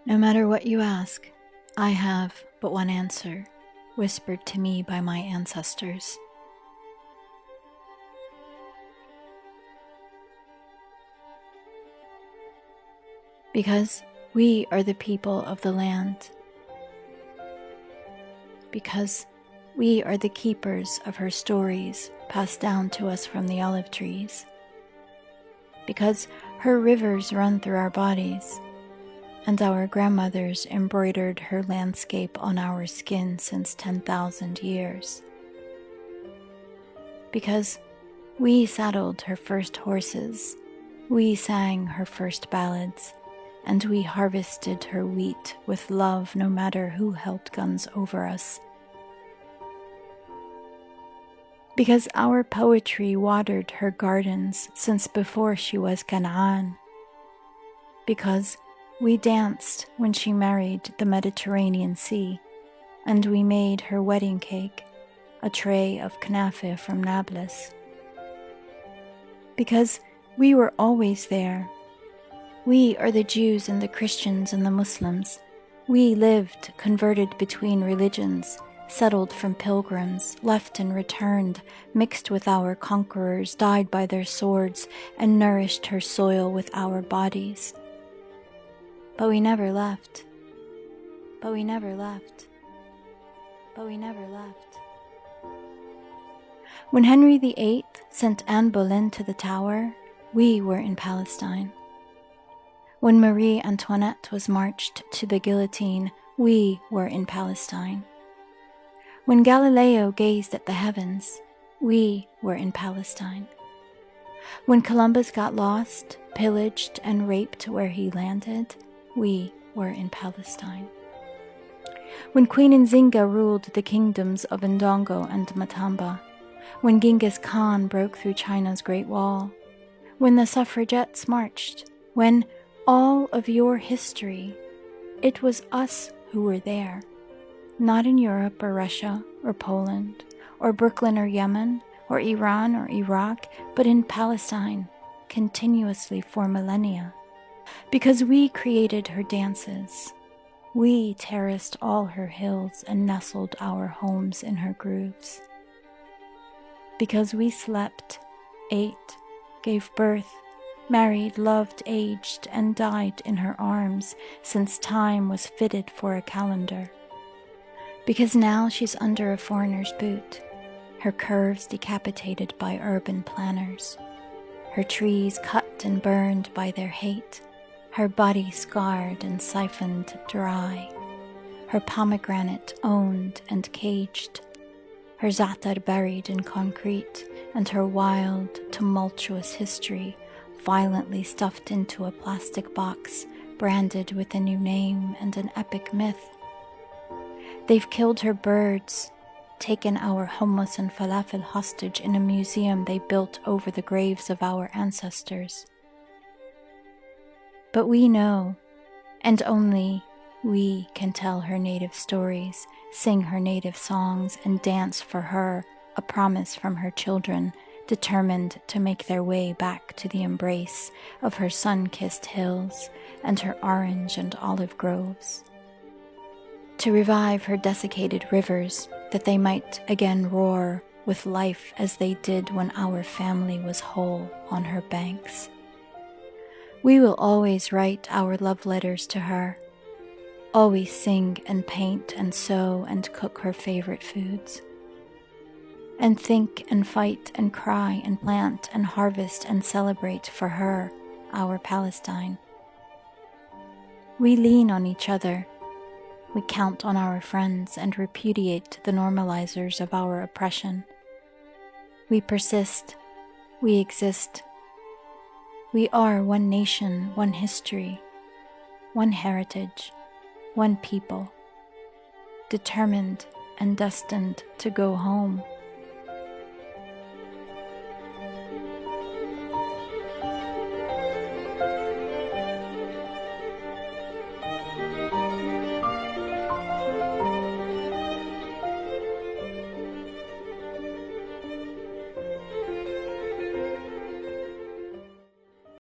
No matter what you ask, I have but one answer, whispered to me by my ancestors. Because we are the people of the land. Because we are the keepers of her stories passed down to us from the olive trees. Because her rivers run through our bodies, and our grandmothers embroidered her landscape on our skin since 10,000 years. Because we saddled her first horses, we sang her first ballads, and we harvested her wheat with love no matter who held guns over us. Because our poetry watered her gardens since before she was Canaan. Because we danced when she married the Mediterranean Sea, and we made her wedding cake, a tray of knafe from Nablus. Because we were always there. We are the Jews and the Christians and the Muslims. We lived, converted between religions, settled from pilgrims, left and returned, mixed with our conquerors, died by their swords, and nourished her soil with our bodies. But we never left. But we never left. But we never left. When Henry VIII sent Anne Boleyn to the Tower, we were in Palestine. When Marie Antoinette was marched to the guillotine, we were in Palestine. When Galileo gazed at the heavens, we were in Palestine. When Columbus got lost, pillaged, and raped where he landed, we were in Palestine. When Queen Nzinga ruled the kingdoms of Ndongo and Matamba, when Genghis Khan broke through China's Great Wall, when the suffragettes marched, when all of your history, it was us who were there, not in Europe or Russia or Poland or Brooklyn or Yemen or Iran or Iraq, but in Palestine, continuously for millennia. Because we created her dances, we terraced all her hills and nestled our homes in her grooves. Because we slept, ate, gave birth, married, loved, aged, and died in her arms since time was fitted for a calendar. Because now she's under a foreigner's boot, her curves decapitated by urban planners, her trees cut and burned by their hate, her body scarred and siphoned dry, her pomegranate owned and caged, her za'atar buried in concrete, and her wild, tumultuous history violently stuffed into a plastic box, branded with a new name and an epic myth. They've killed her birds, taken our hummus and falafel hostage in a museum they built over the graves of our ancestors. But we know, and only we can tell her native stories, sing her native songs, and dance for her, a promise from her children, determined to make their way back to the embrace of her sun-kissed hills and her orange and olive groves. To revive her desiccated rivers, that they might again roar with life as they did when our family was whole on her banks. We will always write our love letters to her, always sing and paint and sew and cook her favorite foods, and think and fight and cry and plant and harvest and celebrate for her, our Palestine. We lean on each other. We count on our friends and repudiate the normalizers of our oppression. We persist. We exist. We are one nation, one history, one heritage, one people, determined and destined to go home.